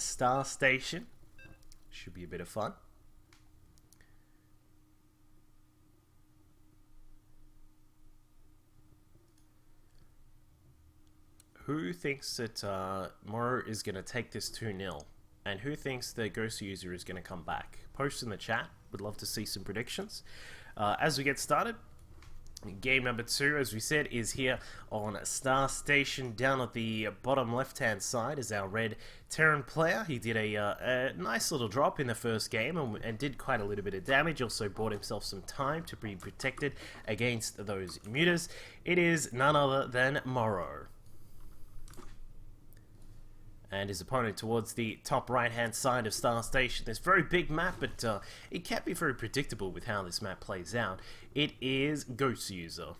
Star Station. Should be a bit of fun. Who thinks that Morrow is going to take this 2-0? And who thinks that Goswser is going to come back? Post in the chat. Would love to see some predictions. As we get started, game number 2, as we said, is here on Star Station. Down at the bottom left-hand side is our red Terran player. He did a nice little drop in the first game and did quite a little bit of damage. Also bought himself some time to be protected against those mutas. It is none other than Morrow. And his opponent towards the top right-hand side of Star Station. This very big map, but it can't be very predictable with how this map plays out. It is Goswser.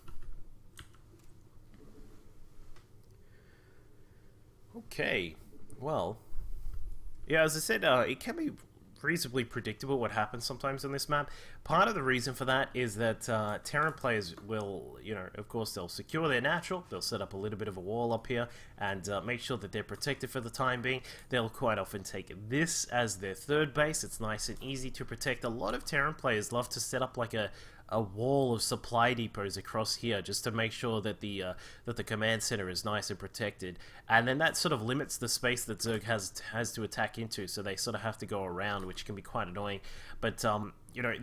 Okay, well, yeah, as I said, it can be reasonably predictable what happens sometimes on this map. Part of the reason for that is that Terran players will, of course, they'll secure their natural, they'll set up a little bit of a wall up here and make sure that they're protected for the time being. They'll quite often take this as their third base. It's nice and easy to protect. A lot of Terran players love to set up like a wall of supply depots across here just to make sure that the command center is nice and protected, and then that sort of limits the space that Zerg has to attack into, so they sort of have to go around, which can be quite annoying. But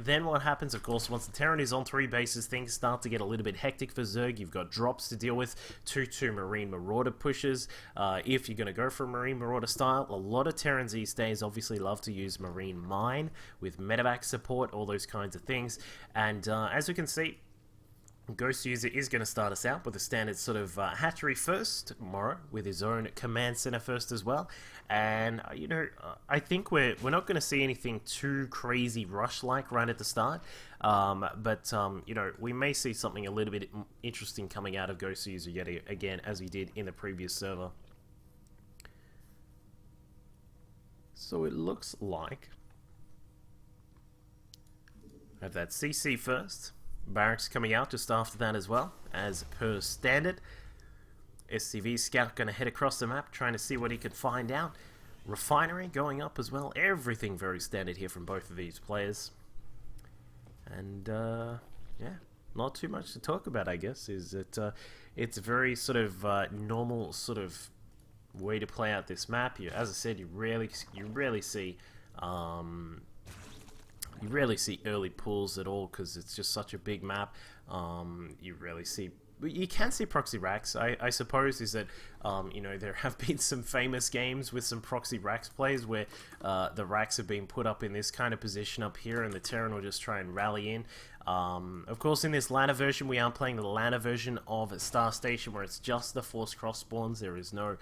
then what happens, of course, once the Terran is on 3 bases, things start to get a little bit hectic for Zerg. You've got drops to deal with, 2-2 Marine Marauder pushes. If you're going to go for a Marine Marauder style, a lot of Terrans these days obviously love to use Marine Mine with medevac support, all those kinds of things. And as we can see, Goswser is going to start us out with a standard sort of hatchery first, Morrow with his own command center first as well. And I think we're not going to see anything too crazy rush-like right at the start, but we may see something a little bit interesting coming out of Goswser yet again, as we did in the previous server. So it looks like I have that CC first. Barracks coming out just after that as well, as per standard. SCV Scout going to head across the map, trying to see what he can find out. Refinery going up as well. Everything very standard here from both of these players. And, yeah, not too much to talk about, I guess. Is that it's a very sort of normal sort of way to play out this map. As I said, you rarely see early pulls at all because it's just such a big map. You can see proxy racks, I suppose, is that, there have been some famous games with some proxy racks plays where the racks have been put up in this kind of position up here and the Terran will just try and rally in. Of course, in this ladder version, we are playing the ladder version of Star Station where it's just the forced cross spawns. There is no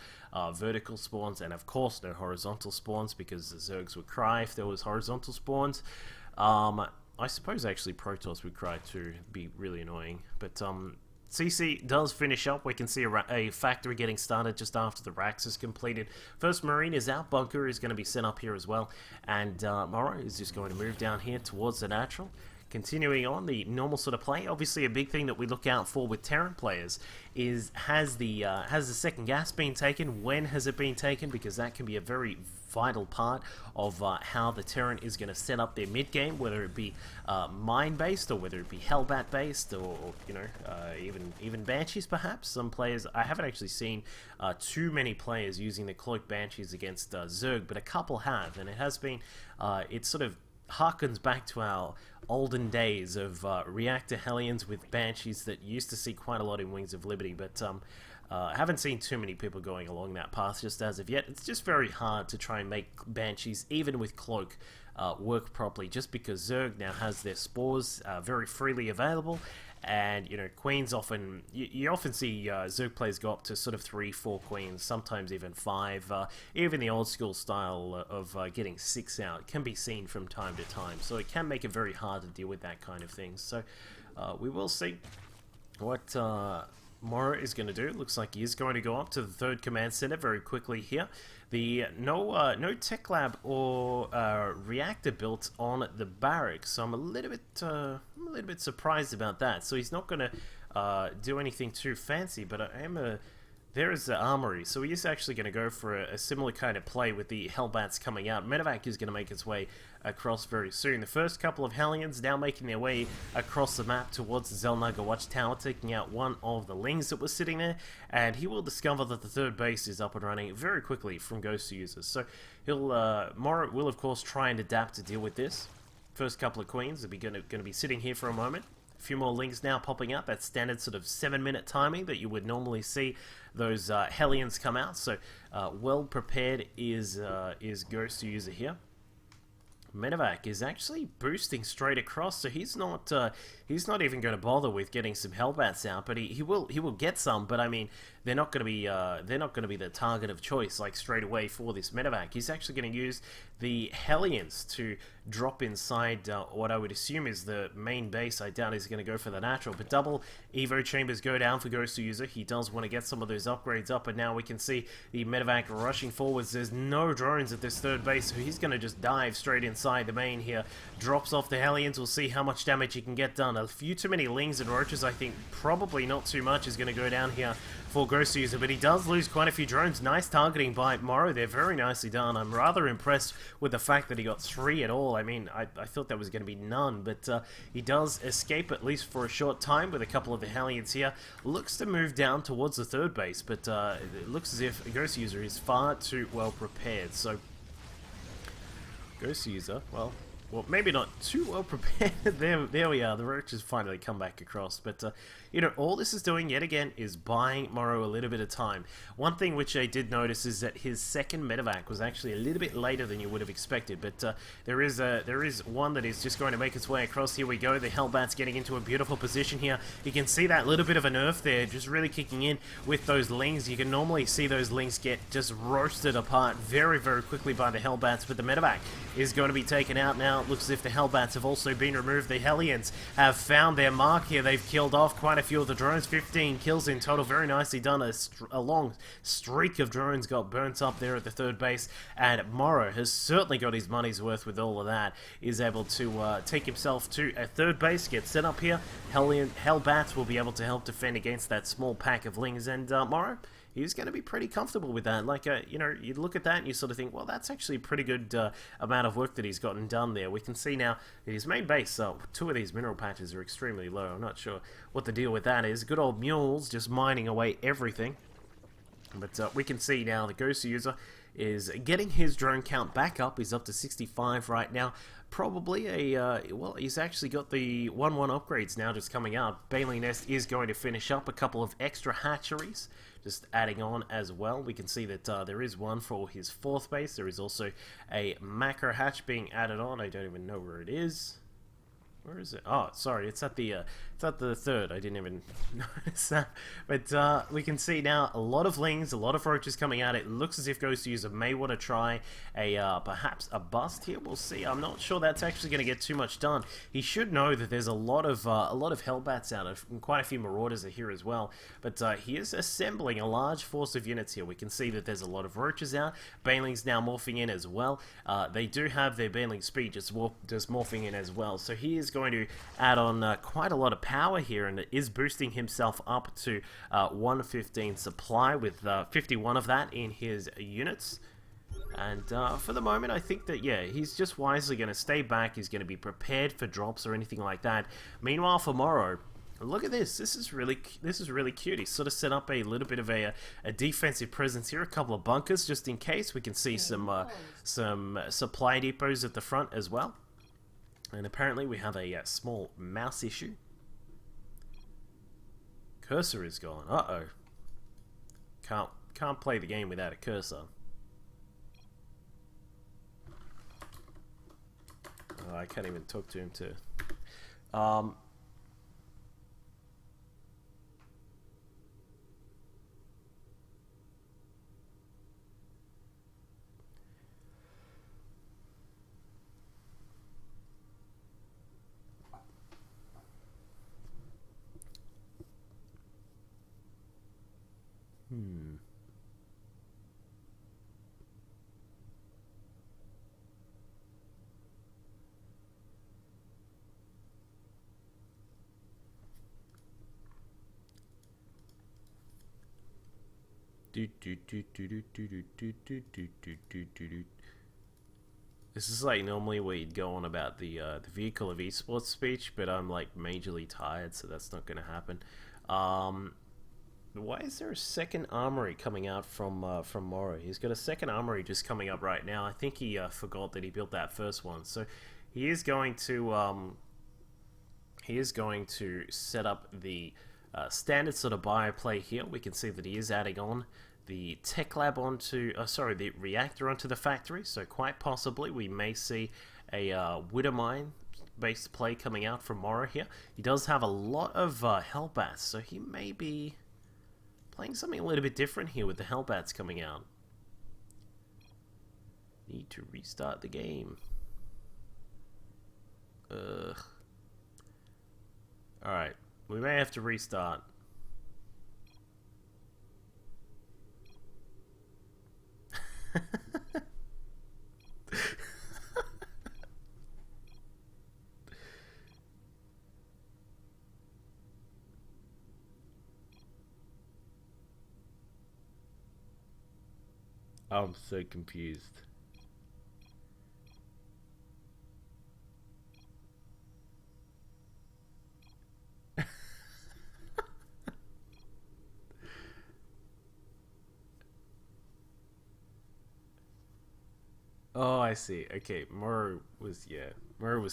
vertical spawns and, of course, no horizontal spawns because the Zergs would cry if there was horizontal spawns. I suppose actually Protoss would cry too, it'd be really annoying. But CC does finish up. We can see a factory getting started just after the racks is completed. First Marine is out, Bunker is going to be sent up here as well, and Morrow is just going to move down here towards the natural. Continuing on the normal sort of play, obviously a big thing that we look out for with Terran players is has the second gas been taken? When has it been taken? Because that can be a very vital part of how the Terran is going to set up their mid game, whether it be mine based or whether it be Hellbat based, or even Banshees perhaps. Some players, I haven't actually seen too many players using the Cloak Banshees against Zerg, but a couple have, and it has been it sort of harkens back to our olden days of reactor Hellions with Banshees that used to see quite a lot in Wings of Liberty, but I haven't seen too many people going along that path just as of yet. It's just very hard to try and make Banshees, even with Cloak, work properly, just because Zerg now has their spores very freely available, and queens often, you often see Zerg players go up to sort of 3-4 queens, sometimes even 5. Even the old school style of getting 6 out can be seen from time to time, so it can make it very hard to deal with that kind of thing. So we will see what Morrow is going to do. Looks like he is going to go up to the 3rd command center very quickly here. The no tech lab or reactor built on the barracks, so I'm a little bit surprised about that. So he's not going to do anything too fancy, but I am a There is the armory, so he is actually going to go for a similar kind of play with the Hellbats coming out. Medevac is going to make its way across very soon. The first couple of Hellions now making their way across the map towards the Xel'Naga Watchtower, taking out one of the Lings that was sitting there, and he will discover that the third base is up and running very quickly from Goswser users. So he'll Morrow will of course try and adapt to deal with this. First couple of Queens are going to be sitting here for a moment. A few more Lings now popping up. That standard sort of 7-minute timing that you would normally see those Hellions come out. So well prepared is Goswser user here. Medevac is actually boosting straight across, so he's not even going to bother with getting some Hellbats out, but he will get some. But I mean, they're not going to be the target of choice like straight away for this Medevac. He's actually going to use the Hellions to drop inside what I would assume is the main base. I doubt he's going to go for the natural, but double Evo chambers go down for Goswser user. He does want to get some of those upgrades up, and now we can see the Medevac rushing forwards. There's no drones at this third base, so he's going to just dive straight inside the main here. Drops off the Hellions. We'll see how much damage he can get done. A few too many Lings and Roaches, I think probably not too much is going to go down here for Goswser user, but he does lose quite a few drones. Nice targeting by Morrow. They're very nicely done. I'm rather impressed with the fact that he got 3 at all. I mean, I thought that was going to be none, but he does escape at least for a short time with a couple of the Hellions here. Looks to move down towards the third base, but it looks as if Goswser user is far too well prepared. So Goswser user, well, maybe not too well prepared. there we are. The Roaches finally come back across. But, you know, all this is doing, yet again, is buying Morrow a little bit of time. One thing which I did notice is that his second Medevac was actually a little bit later than you would have expected. But there is one that is just going to make its way across. Here we go. The Hellbat's getting into a beautiful position here. You can see that little bit of a nerf there, just really kicking in with those Lings. You can normally see those Lings get just roasted apart very, very quickly by the Hellbats. But the Medevac is going to be taken out now. It looks as if the Hellbats have also been removed. The Hellions have found their mark here. They've killed off quite a few of the drones. 15 kills in total. Very nicely done. A long streak of drones got burnt up there at the third base. And Morrow has certainly got his money's worth with all of that. Is able to take himself to a third base. Get set up here. Hellbats will be able to help defend against that small pack of Lings. And Morrow, he's going to be pretty comfortable with that. Like, you know, you look at that and you sort of think, well, that's actually a pretty good amount of work that he's gotten done there. We can see now that his main base, 2 of these mineral patches are extremely low. I'm not sure what the deal with that is. Good old mules just mining away everything. But we can see now the Goswser user is getting his drone count back up. He's up to 65 right now. Probably well, he's actually got the 1-1 upgrades now just coming out. Baleen Nest is going to finish up. A couple of extra hatcheries just adding on as well. We can see that there is one for his 4th base. There is also a macro hatch being added on. I don't even know where it is. Where is it? Oh, sorry, it's at the 3rd. I didn't even notice that. But we can see now a lot of Lings, a lot of Roaches coming out. It looks as if Goswser user may want to try a perhaps a bust here. We'll see. I'm not sure that's actually going to get too much done. He should know that there's a lot of Hellbats out, and quite a few Marauders are here as well. But he is assembling a large force of units here. We can see that there's a lot of Roaches out. Banelings now morphing in as well. They do have their Baneling speed just morphing in as well. So he is going to add on quite a lot of power here, and is boosting himself up to 115 supply with 51 of that in his units. And for the moment, I think that, yeah, he's just wisely going to stay back. He's going to be prepared for drops or anything like that. Meanwhile, for Morrow, look at this. This is really cute. He's sort of set up a little bit of a defensive presence here. A couple of bunkers just in case. We can see some supply depots at the front as well. And apparently we have a small mouse issue. Cursor is gone. Uh-oh. Can't play the game without a cursor. Oh, I can't even talk to him too. This is like normally where you'd go on about the vehicle of esports speech, but I'm like majorly tired, so that's not going to happen. Why is there a second armory coming out from Morrow? He's got a second armory just coming up right now. I think he forgot that he built that first one, so he is going to set up the standard sort of bioplay here. We can see that he is adding on the tech lab onto, the reactor onto the factory. So quite possibly we may see a Widow Mine based play coming out from Morrow here. He does have a lot of Hellbats, so he may be playing something a little bit different here with the Hellbats coming out. Need to restart the game. Alright, we may have to restart. I'm so confused. Oh, I see. Okay, Morrow was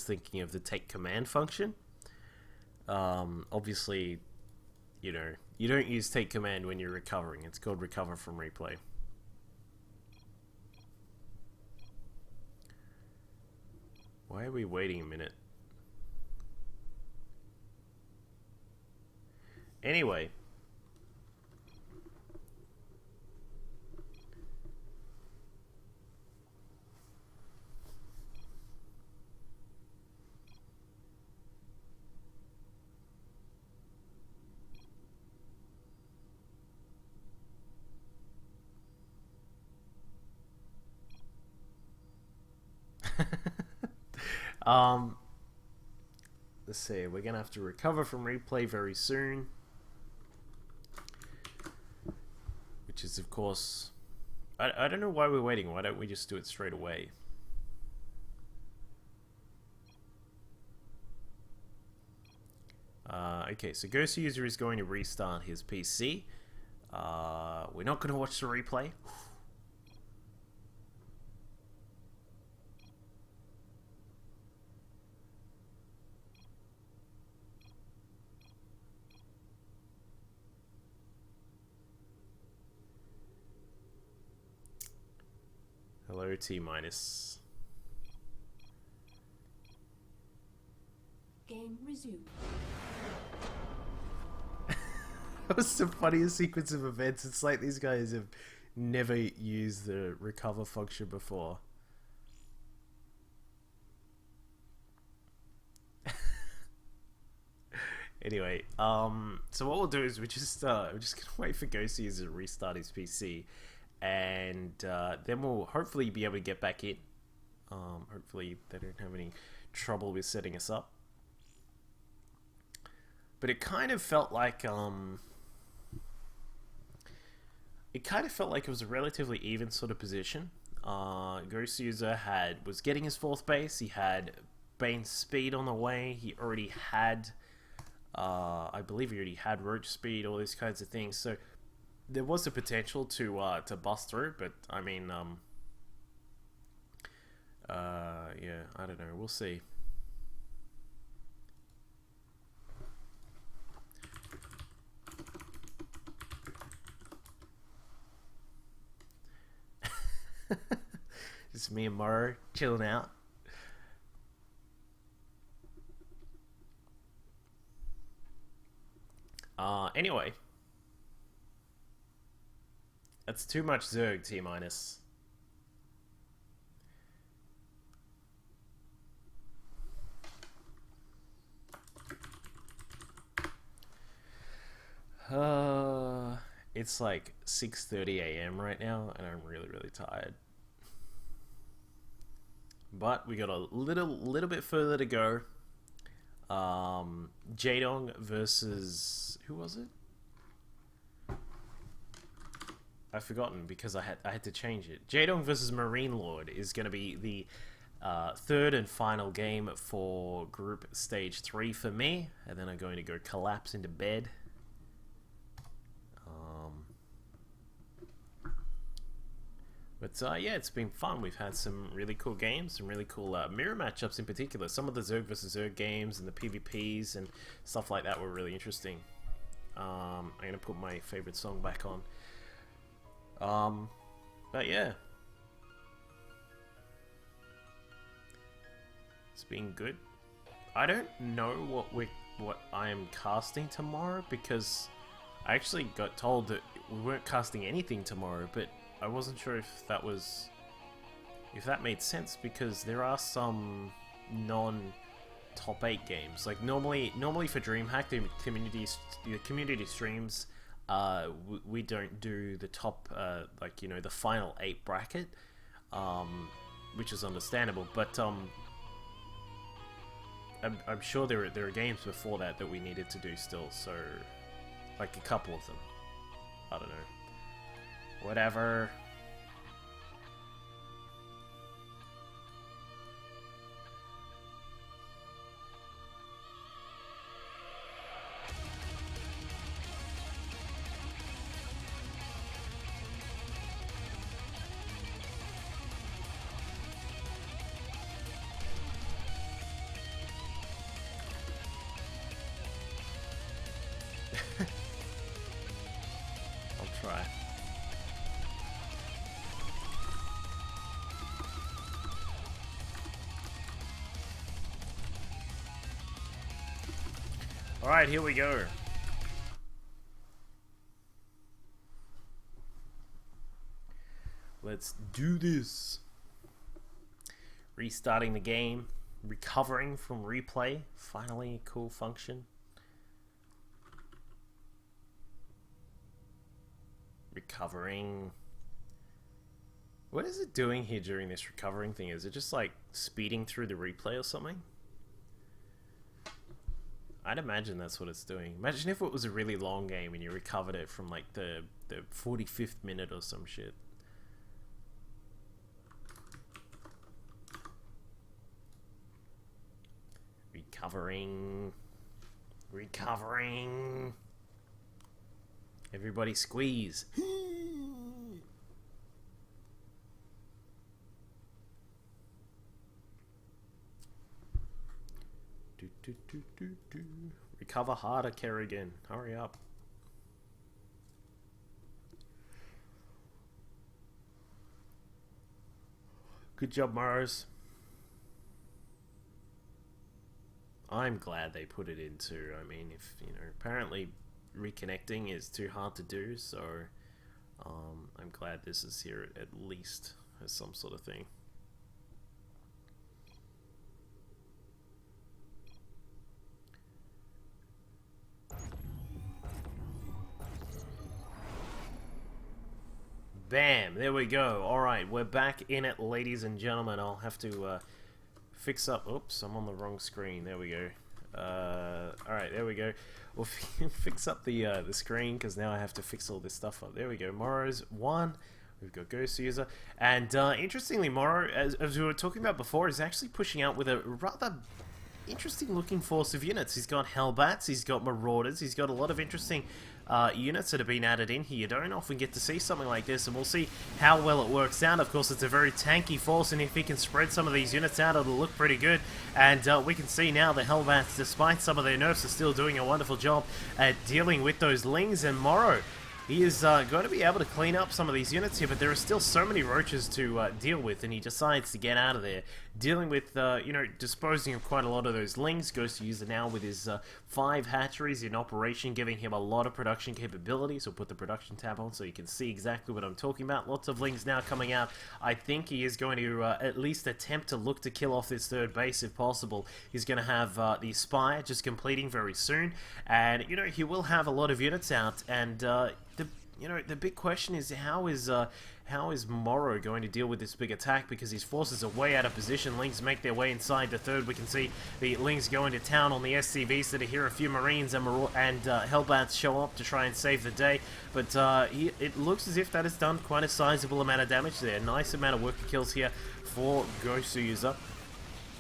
thinking of the take command function. Obviously, you know, you don't use take command when you're recovering. It's called recover from replay. Why are we waiting a minute? Anyway. Let's see, we're gonna have to recover from replay very soon, which is of course, I don't know why we're waiting. Why don't we just do it straight away? Okay, so Goswser user is going to restart his PC. We're not going to watch the replay. Hello, T minus. Game resumed. That was the funniest sequence of events. It's like these guys have never used the recover function before. Anyway, so what we'll do is we're just gonna wait for Goswser to restart his PC, and then we'll hopefully be able to get back in. Hopefully they don't have any trouble with setting us up. But it kind of felt like it was a relatively even sort of position. Goswser was getting his 4th base. He had Bane's speed on the way. He already had, I believe he already had Roach speed, all these kinds of things. So there was a potential to bust through, but I mean, yeah, I don't know. We'll see. Just me and Morrow chilling out. Anyway. That's too much Zerg, T minus. It's like 6:30 a.m. right now, and I'm really, really tired. But we got a little bit further to go. Jadong versus, who was it? I've forgotten because I had to change it. Jaedong versus Marine Lord is going to be the third and final game for Group Stage 3 for me, and then I'm going to go collapse into bed. But yeah, it's been fun. We've had some really cool games, some really cool mirror matchups in particular. Some of the Zerg versus Zerg games and the PvPs and stuff like that were really interesting. I'm going to put my favorite song back on. But yeah. It's been good. I don't know what I am casting tomorrow, because I actually got told that we weren't casting anything tomorrow, but I wasn't sure if that made sense, because there are some non-top 8 games. Like normally for DreamHack, the community streams, we don't do the top like, you know, the final 8 bracket, which is understandable. But I'm sure there are games before that we needed to do still. So like a couple of them. I don't know. Whatever. I'll try. Alright, here we go. Let's do this. Restarting the game. Recovering from replay. Finally, a cool function. Recovering. What is it doing here during this recovering thing? Is it just like speeding through the replay or something? I'd imagine that's what it's doing. Imagine if it was a really long game and you recovered it from like the 45th minute or some shit. Recovering. Recovering. Everybody squeeze. Recover harder, Kerrigan. Hurry up. Good job, Morrows. I'm glad they put it in too. I mean, if, you know, apparently reconnecting is too hard to do, so I'm glad this is here at least as some sort of thing. Bam! There we go. Alright, we're back in it, ladies and gentlemen. I'll have to fix up... Oops, I'm on the wrong screen. There we go. Alright, there we go. We'll fix up the screen, because now I have to fix all this stuff up. There we go. Morrow's won. We've got Goswser. And interestingly, Morrow, as we were talking about before, is actually pushing out with a rather interesting looking force of units. He's got Hellbats, he's got Marauders, he's got a lot of interesting units that have been added in here. You don't often get to see something like this, and we'll see how well it works out. Of course, it's a very tanky force, and if he can spread some of these units out, it'll look pretty good. And we can see now the Hellbats, despite some of their nerfs, are still doing a wonderful job at dealing with those Lings. And Morrow, he is going to be able to clean up some of these units here, but there are still so many roaches to deal with, and he decides to get out of there. Dealing with, you know, disposing of quite a lot of those Lings. Goes to use it now with his 5 hatcheries in operation, giving him a lot of production capabilities. We'll put the production tab on so you can see exactly what I'm talking about. Lots of Lings now coming out. I think he is going to at least attempt to look to kill off this third base if possible. He's going to have the Spire just completing very soon, and, you know, he will have a lot of units out, and you know, the big question is how is how is Morrow going to deal with this big attack, because his forces are way out of position. Lings make their way inside the third. We can see the Lings go into town on the SCVs that are here. A few Marines and Hellbats show up to try and save the day, but it looks as if that has done quite a sizable amount of damage there. Nice amount of worker kills here for Goswser.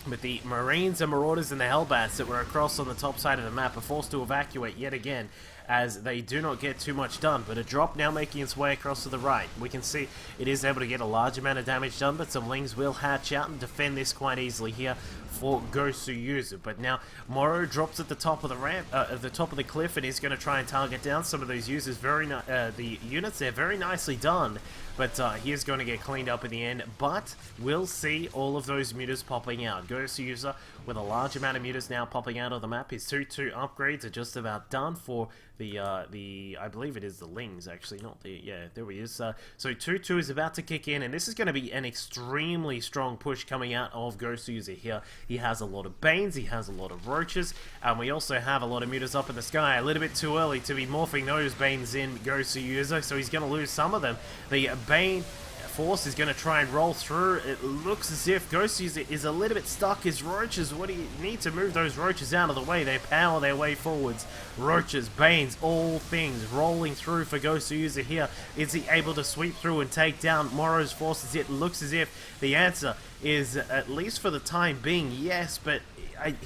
But the Marines and Marauders and the Hellbats that were across on the top side of the map are forced to evacuate yet again, as they do not get too much done. But a drop now making its way across to the right. We can see it is able to get a large amount of damage done, but some Lings will hatch out and defend this quite easily here for Goswser. But now Morrow drops at the top of the ramp, at the top of the cliff, and is going to try and target down some of those users. The units there, very nicely done. But he is going to get cleaned up in the end. But we'll see all of those mutas popping out. Goswser with a large amount of mutas now popping out of the map. His 2-2 upgrades are just about done for the I believe it is the Lings, actually, not the, yeah, there he is. So 2-2 is about to kick in, and this is going to be an extremely strong push coming out of Goswser here. He has a lot of Banes, he has a lot of Roaches, and we also have a lot of mutas up in the sky. A little bit too early to be morphing those Banes in Goswser, so he's going to lose some of them. The Bane force is going to try and roll through. It looks as if Goswser is a little bit stuck. His Roaches, what do you need to move those Roaches out of the way? They power their way forwards. Roaches, Banes, all things rolling through for Goswser here. Is he able to sweep through and take down Morrow's forces? It looks as if the answer is, at least for the time being, yes, but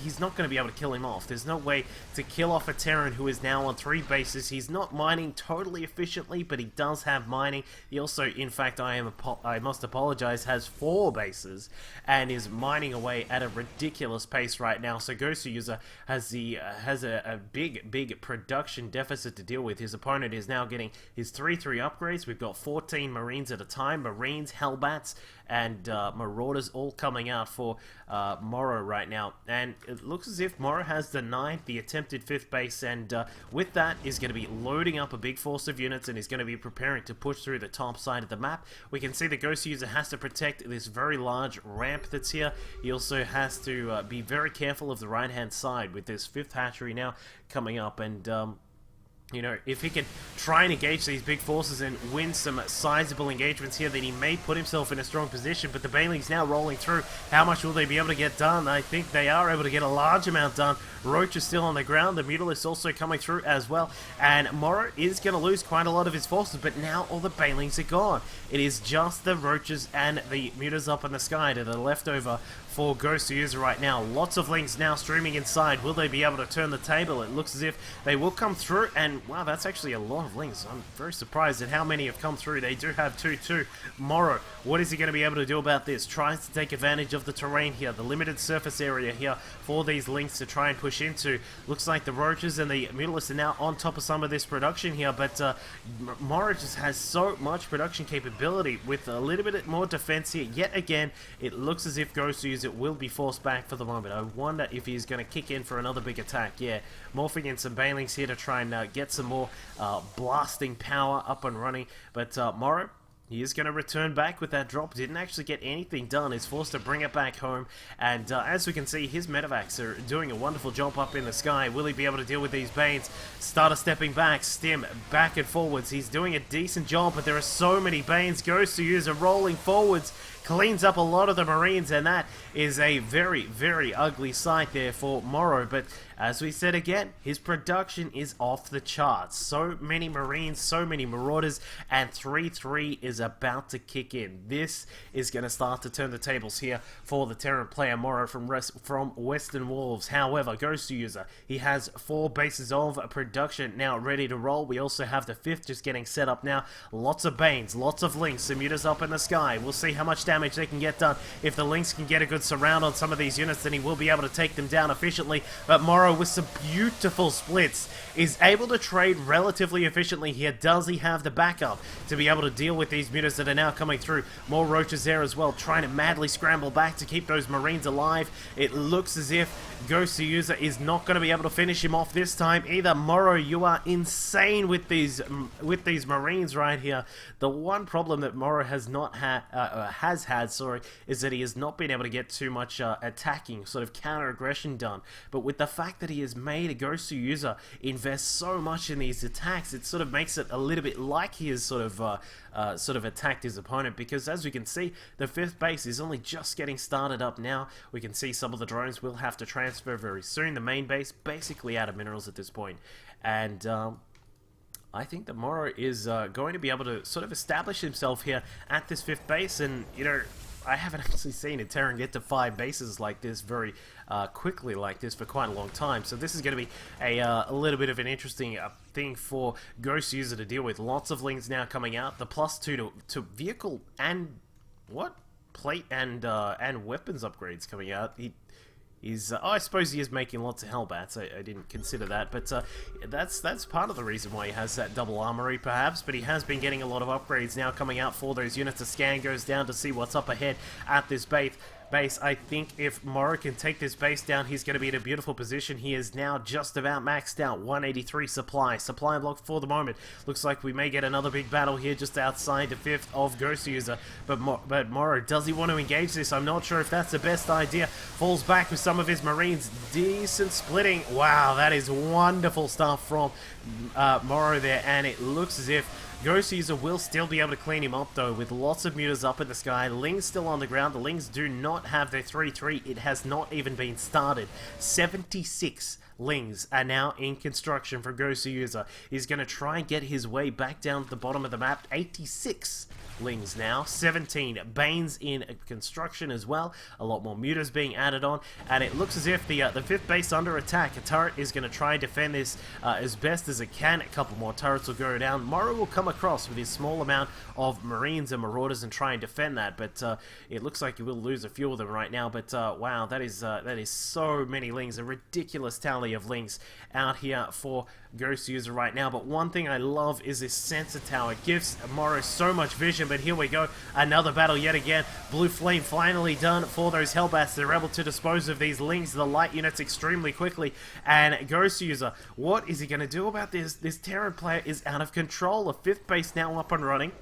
he's not going to be able to kill him off. There's no way to kill off a Terran who is now on 3 bases. He's not mining totally efficiently, but he does have mining. He also, in fact, I must apologize, has 4 bases and is mining away at a ridiculous pace right now. So Goswser has a big production deficit to deal with. His opponent is now getting his 3-3 upgrades. We've got 14 Marines at a time, Marines, Hellbats, and Marauders all coming out for Morrow right now. And it looks as if Morrow has denied the attempted 5th base, and with that is going to be loading up a big force of units and is going to be preparing to push through the top side of the map. We can see the Goswser has to protect this very large ramp that's here. He also has to be very careful of the right hand side with this 5th hatchery now coming up, and you know, if he can try and engage these big forces and win some sizable engagements here, then he may put himself in a strong position. But the Banelings now rolling through. How much will they be able to get done? I think they are able to get a large amount done. Roach is still on the ground. The Mutalisk also coming through as well. And Morrow is going to lose quite a lot of his forces, but now all the Banelings are gone. It is just the Roaches and the Mutas up in the sky that are left over for Goswser right now. Lots of Lings now streaming inside. Will they be able to turn the table? It looks as if they will come through, and wow, that's actually a lot of Lings. I'm very surprised at how many have come through. They do have 2-2. Morrow, what is he going to be able to do about this? Tries to take advantage of the terrain here, the limited surface area here for these Lings to try and push into. Looks like the Roaches and the Mutalisks are now on top of some of this production here, but Morrow just has so much production capability with a little bit more defense here. Yet again, it looks as if Goswser will be forced back for the moment. I wonder if he's going to kick in for another big attack. Yeah, morphing in some Banelings here to try and get some more blasting power up and running. But Morrow, he is going to return back with that drop. Didn't actually get anything done. Is forced to bring it back home. And as we can see, his medevacs are doing a wonderful job up in the sky. Will he be able to deal with these Banes? Starter stepping back. Stim back and forwards. He's doing a decent job, but there are so many Banes. Goswser rolling forwards. Cleans up a lot of the Marines, and that is a very, very ugly sight there for Morrow. But as we said again, his production is off the charts. So many Marines, so many Marauders, and 3-3 is about to kick in. This is going to start to turn the tables here for the Terran player Morrow from Western Wolves. However, Goswser, he has 4 bases of production now ready to roll. We also have the 5th just getting set up now. Lots of Banes, lots of Lings, some Mutas up in the sky. We'll see how much damage they can get done. If the Lings can get a good surround on some of these units, then he will be able to take them down efficiently. But Morrow, with some beautiful splits, is able to trade relatively efficiently here. Does he have the backup to be able to deal with these Mutas that are now coming through? More Roaches there as well, trying to madly scramble back to keep those Marines alive. It looks as if Goswser is not going to be able to finish him off this time either. Morrow, you are insane with these Marines right here. The one problem that Morrow has has had, sorry, is that he has not been able to get too much attacking, sort of counter-aggression done. But with the fact that he has made a Goswser user invest so much in these attacks, it sort of makes it a little bit like he has sort of attacked his opponent, because as we can see, the 5th base is only just getting started up now. We can see some of the drones will have to transfer very soon. The main base basically out of minerals at this point. And I think that Morrow is going to be able to sort of establish himself here at this 5th base, and you know, I haven't actually seen a Terran get to 5 bases like this very quickly like this for quite a long time. So this is going to be a little bit of an interesting thing for Goswser to deal with. Lots of lings now coming out. The +2 to vehicle and plate and weapons upgrades coming out. I suppose he is making lots of Hellbats. I didn't consider that, but that's part of the reason why he has that double armory, perhaps. But he has been getting a lot of upgrades now coming out for those units. A scan goes down to see what's up ahead at this base. I think if Morrow can take this base down, he's going to be in a beautiful position. He is now just about maxed out. 183 supply block for the moment. Looks like we may get another big battle here just outside the 5th of Goswser. But Morrow, does he want to engage this? I'm not sure if that's the best idea. Falls back with some of his Marines. Decent splitting. Wow, that is wonderful stuff from Morrow there. And it looks as if Goswser will still be able to clean him up, though, with lots of mutas up in the sky. Lings still on the ground. The Lings do not have their 3-3. It has not even been started. 76 Lings are now in construction for Goswser. He's going to try and get his way back down to the bottom of the map. 86 Lings now. 17 Banes in construction as well. A lot more mutas being added on. And it looks as if the 5th base under attack. A turret is going to try and defend this as best as it can. A couple more turrets will go down. Morrow will come across with his small amount of Marines and Marauders and try and defend that. But it looks like he will lose a few of them right now. But wow, that is so many Lings. A ridiculous tally of Lings out here for Goswser right now. But one thing I love is this sensor tower. It gives Morrow so much vision. But here we go, another battle yet again. Blue Flame finally done for those Hellbats. They're able to dispose of these Lings, the light units, extremely quickly. And Goswser, what is he going to do about this? This Terran player is out of control. The 5th base now up and running.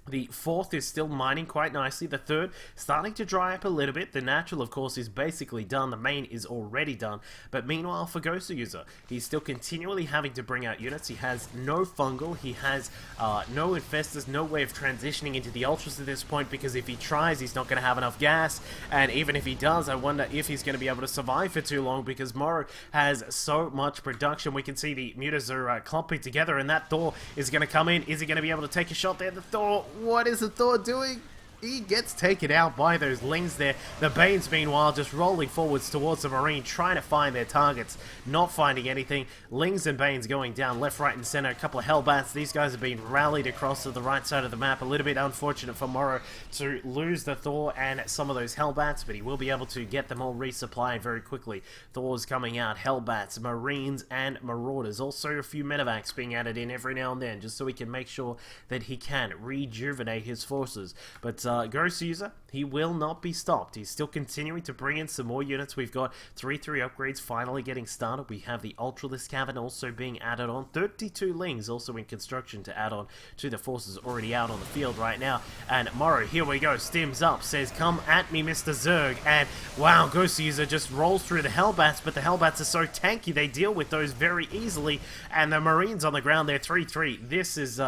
The 4th is still mining quite nicely. The 3rd starting to dry up a little bit. The natural, of course, is basically done. The main is already done. But meanwhile, for Goswser, he's still continually having to bring out units. He has no fungal. He has no infestors, no way of transitioning into the ultras at this point, because if he tries, he's not going to have enough gas. And even if he does, I wonder if he's going to be able to survive for too long, because Morrow has so much production. We can see the mutas are clumping together, and that Thor is going to come in. Is he going to be able to take a shot there? The Thor, what is the Thor doing? He gets taken out by those Lings there. The Banes, meanwhile, just rolling forwards towards the Marine, trying to find their targets, not finding anything. Lings and Banes going down left, right, and center. A couple of Hellbats. These guys have been rallied across to the right side of the map. A little bit unfortunate for Morrow to lose the Thor and some of those Hellbats, but he will be able to get them all resupplied very quickly. Thor's coming out, Hellbats, Marines, and Marauders. Also a few medevacs being added in every now and then, just so he can make sure that he can rejuvenate his forces. But Goswser, he will not be stopped. He's still continuing to bring in some more units. We've got 3-3 upgrades finally getting started. We have the Ultralisk Cavern also being added on. 32 Lings also in construction to add on to the forces already out on the field right now. And Morrow, here we go, stims up, says, "Come at me, Mr. Zerg." And wow, Goswser just rolls through the Hellbats, but the Hellbats are so tanky, they deal with those very easily. And the Marines on the ground, they're 3-3. This is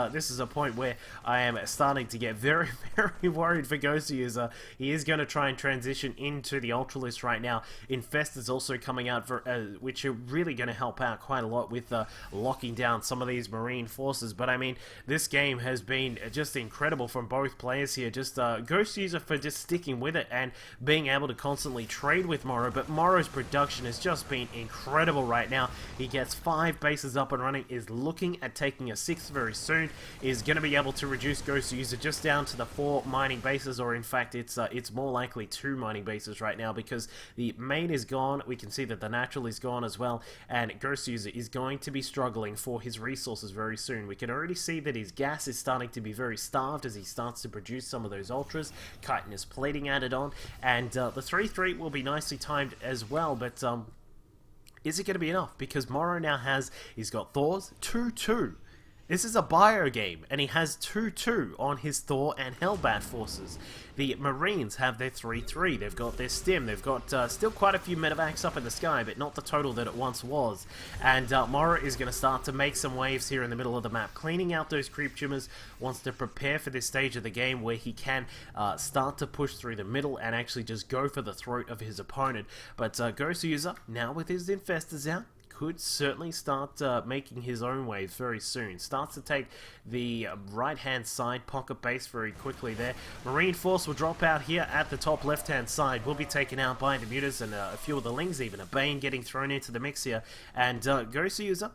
a point where I am starting to get very, very worried for Goswser. He is going to try and transition into the Ultralisk right now. Infestors also coming out, for which are really going to help out quite a lot with locking down some of these Marine forces. But I mean, this game has been just incredible from both players here. Just Goswser for just sticking with it and being able to constantly trade with Morrow. But Morrow's production has just been incredible right now. He gets 5 bases up and running, is looking at taking a 6th very soon, is going to be able to reduce Goswser just down to the 4 mining bases, or in fact it's more likely 2 mining bases right now, because the main is gone. We can see that the natural is gone as well, and Goswser is going to be struggling for his resources very soon. We can already see that his gas is starting to be very starved as he starts to produce some of those ultras. Chitinous plating added on, and the 3-3 will be nicely timed as well, but is it going to be enough? Because Morrow now he's got Thors 2-2. This is a bio game, and he has 2-2 on his Thor and Hellbat forces. The Marines have their 3-3, they've got their stim, they've got still quite a few medevacs up in the sky, but not the total that it once was. And Morrow is going to start to make some waves here in the middle of the map, cleaning out those creep tumors, wants to prepare for this stage of the game where he can start to push through the middle and actually just go for the throat of his opponent. But Goswser, now with his infestors out, could certainly start making his own waves very soon. Starts to take the right-hand side pocket base very quickly there. Marine Force will drop out here at the top left-hand side. Will be taken out by the Mutas and a few of the Lings, even a Bane getting thrown into the mix here. And Goswser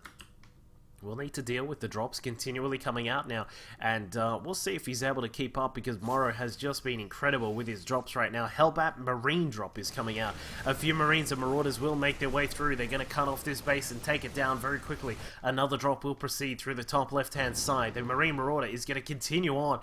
we'll need to deal with the drops continually coming out now, and we'll see if he's able to keep up, because Morrow has just been incredible with his drops right now. Hellbat Marine drop is coming out. A few Marines and Marauders will make their way through. They're going to cut off this base and take it down very quickly. Another drop will proceed through the top left-hand side. The Marine Marauder is going to continue on.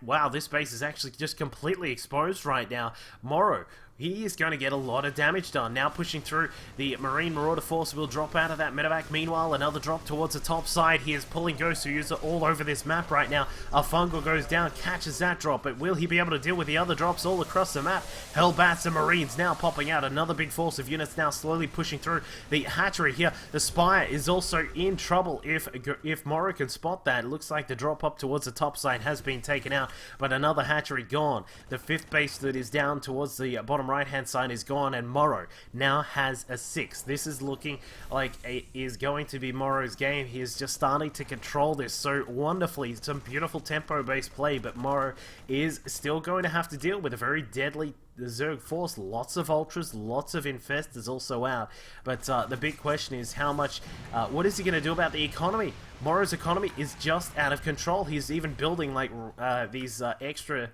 Wow, this base is actually just completely exposed right now. Morrow, he is going to get a lot of damage done. Now pushing through, the Marine Marauder force will drop out of that medevac. Meanwhile, another drop towards the top side. He is pulling Goswser all over this map right now. A Fungal goes down, catches that drop, but will he be able to deal with the other drops all across the map? Hellbats and Marines now popping out. Another big force of units now slowly pushing through. The hatchery here, the Spire is also in trouble if Morrow can spot that. It looks like the drop up towards the top side has been taken out, but another hatchery gone. The fifth base that is down towards the bottom right hand side is gone, and Morrow now has a 6. This is looking like it is going to be Morrow's game. He is just starting to control this so wonderfully. Some beautiful tempo based play, but Morrow is still going to have to deal with a very deadly Zerg force. Lots of ultras, lots of infestors also out, but the big question is how much what is he going to do about the economy? Morrow's economy is just out of control. He's even building like these extra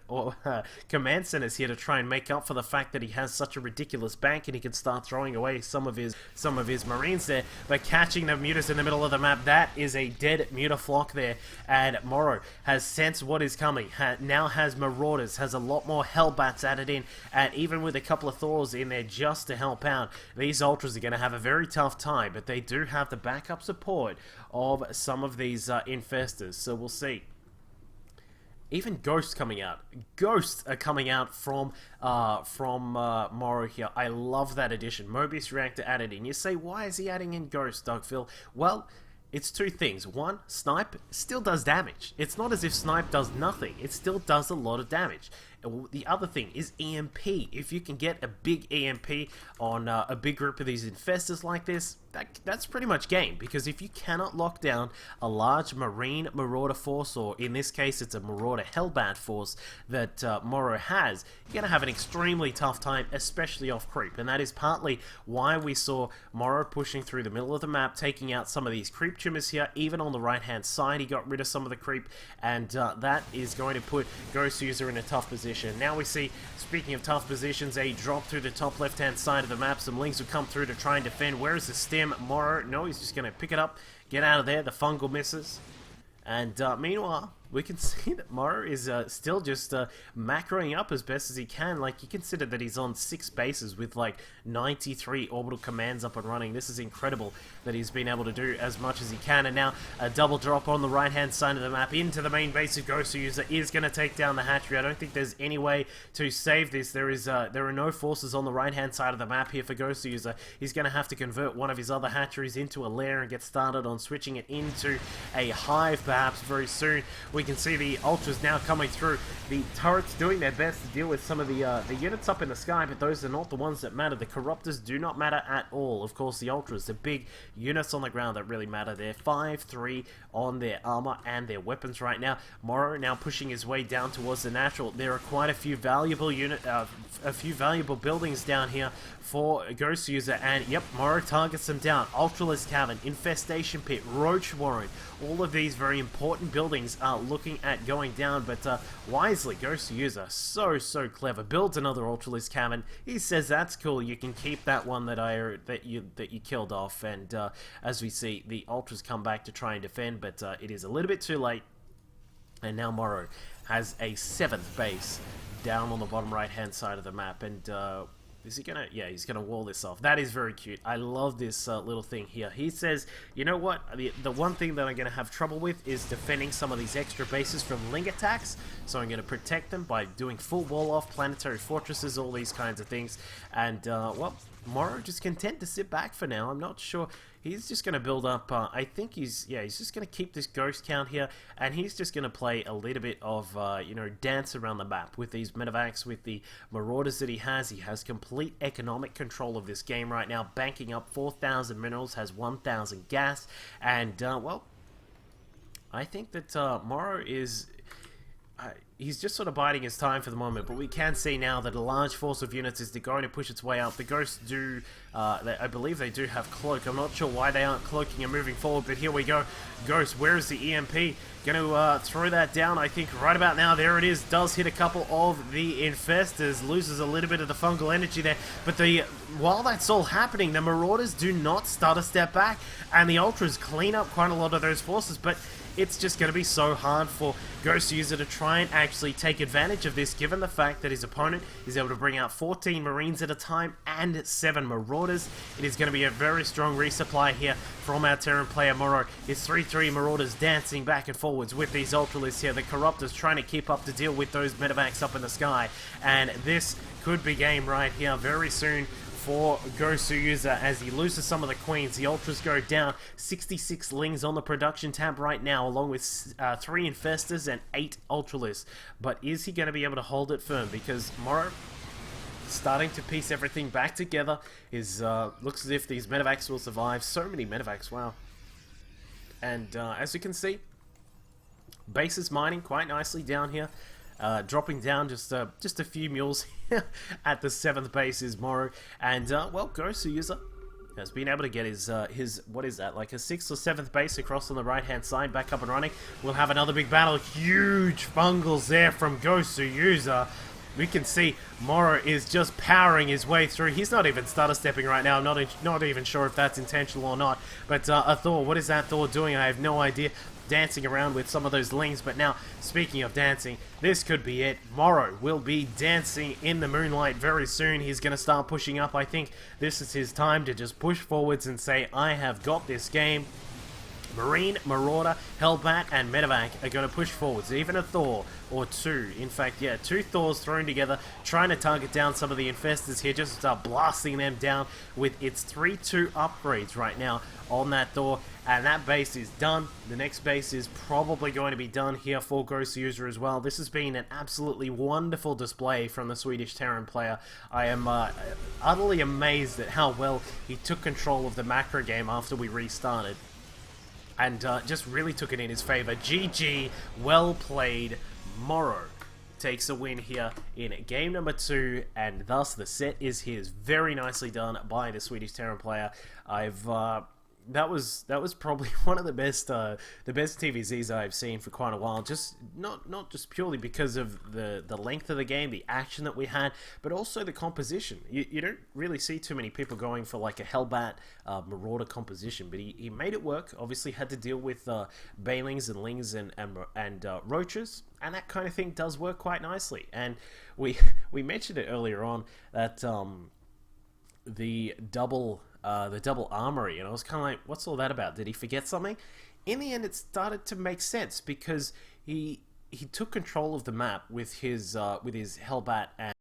command centers here to try and make up for the fact that he has such a ridiculous bank, and he can start throwing away some of his Marines there. But catching the Mutas in the middle of the map, that is a dead Muta flock there, and Morrow has sensed what is coming. Now has Marauders, has a lot more Hellbats added in, and even with a couple of Thors in there just to help out, these Ultras are going to have a very tough time, but they do have the backup support of some of these infestors, so we'll see. Even Ghosts coming out. Ghosts are coming out from Morrow here. I love that addition. Mobius Reactor added in. You say, why is he adding in Ghosts, Dougville? Well, it's two things. One, Snipe still does damage. It's not as if Snipe does nothing. It still does a lot of damage. The other thing is EMP. If you can get a big EMP on a big group of these infestors like this, that's pretty much game, because if you cannot lock down a large Marine Marauder force, or in this case it's a Marauder Hellbat force that Morrow has, you're going to have an extremely tough time, especially off creep, and that is partly why we saw Morrow pushing through the middle of the map, taking out some of these creep tumors here. Even on the right hand side he got rid of some of the creep, and that is going to put Goswser in a tough position. Now we see, speaking of tough positions, a drop through the top left hand side of the map. Some Lings will come through to try and defend. Where is the stim? Morrow, no, he's just going to pick it up, get out of there. The Fungal misses, and meanwhile we can see that Morrow is still just macroing up as best as he can. Like, you consider that he's on 6 bases with like 93 orbital commands up and running. This is incredible that he's been able to do as much as he can. And now a double drop on the right hand side of the map into the main base of Goswser is going to take down the hatchery. I don't think there's any way to save this. There are no forces on the right hand side of the map here for Goswser. He's going to have to convert one of his other hatcheries into a lair and get started on switching it into a hive perhaps very soon. We can see the Ultras now coming through. The turrets doing their best to deal with some of the units up in the sky, but those are not the ones that matter. The Corruptors do not matter at all. Of course, the Ultras, the big units on the ground that really matter. They're 5-3 on their armor and their weapons right now. Morrow now pushing his way down towards the natural. There are quite a few valuable buildings down here for Goswser, and yep, Morrow targets them down. Ultralisk Cavern, Infestation Pit, Roach Warren, all of these very important buildings are looking at going down, but wisely, Goswser, so clever, builds another Ultralisk Cavern. He says, that's cool, you can keep that one that you killed off, and as we see, the Ultras come back to try and defend, but it is a little bit too late, and now Morrow has a 7th base down on the bottom right hand side of the map, and Is he gonna? Yeah, he's gonna wall this off. That is very cute. I love this little thing here. He says, you know what? The one thing that I'm gonna have trouble with is defending some of these extra bases from Ling attacks. So I'm gonna protect them by doing full wall off, planetary fortresses, all these kinds of things. And well, Morrow just content to sit back for now. I'm not sure. He's just going to build up, I think he's just going to keep this ghost count here, and he's just going to play a little bit of, you know, dance around the map with these medevacs, with the marauders that he has. He has complete economic control of this game right now, banking up 4,000 minerals, has 1,000 gas, and, well, I think that Morrow is... he's just sort of biding his time for the moment, but we can see now that a large force of units is going to push its way out. The Ghosts do, I believe they do have Cloak. I'm not sure why they aren't cloaking and moving forward, but here we go. Ghost, where is the EMP? Going to throw that down, I think, right about now. There it is. Does hit a couple of the Infestors. Loses a little bit of the fungal energy there. But while that's all happening, the Marauders do not start a step back, and the Ultras clean up quite a lot of those forces, but it's just going to be so hard for Goswser to try and actually take advantage of this, given the fact that his opponent is able to bring out 14 Marines at a time and 7 Marauders. It is going to be a very strong resupply here from our Terran player Morrow. It's 3-3 Marauders dancing back and forwards with these Ultralists here. The Corruptors trying to keep up to deal with those medevacs up in the sky. And this could be game right here very soon for Goswser as he loses some of the queens. The Ultras go down. 66 Lings on the production tab right now, along with 3 Infestors and 8 Ultralists. But is he going to be able to hold it firm? Because Morrow starting to piece everything back together. Looks as if these medevacs will survive. So many medevacs, wow. And as you can see, base is mining quite nicely down here. Dropping down just a few mules at the 7th base is Morrow, and well, Goswser has been able to get his what is that, like a 6th or 7th base across on the right hand side back up and running. We'll have another big battle. Huge fungals there from Goswser. We can see Morrow is just powering his way through. He's not even stutter stepping right now. I'm not even sure if that's intentional or not. But a Thor, what is that Thor doing? I have no idea. Dancing around with some of those Lings. But now, speaking of dancing, this could be it. Morrow will be dancing in the moonlight very soon. He's going to start pushing up. I think this is his time to just push forwards and say, I have got this game. Marine, Marauder, Hellbat, and Medevac are going to push forwards. Even a Thor, or 2. In fact, yeah, 2 Thors thrown together, trying to target down some of the Infestors here, just start blasting them down with its 3-2 upgrades right now on that Thor. And that base is done. The next base is probably going to be done here for Goswser as well. This has been an absolutely wonderful display from the Swedish Terran player. I am utterly amazed at how well he took control of the macro game after we restarted. And just really took it in his favor. GG, well played. Morrow takes a win here in game number 2, and thus the set is his. Very nicely done by the Swedish Terran player. That was probably one of the best TVZs I've seen for quite a while. Just not just purely because of the length of the game, the action that we had, but also the composition. You don't really see too many people going for like a Hellbat Marauder composition, but he made it work. Obviously had to deal with Bailings and Lings and Roaches, and that kind of thing does work quite nicely. And we mentioned it earlier on that the double armory, and I was kind of like, what's all that about? Did he forget something? In the end, it started to make sense because he took control of the map with his Hellbat and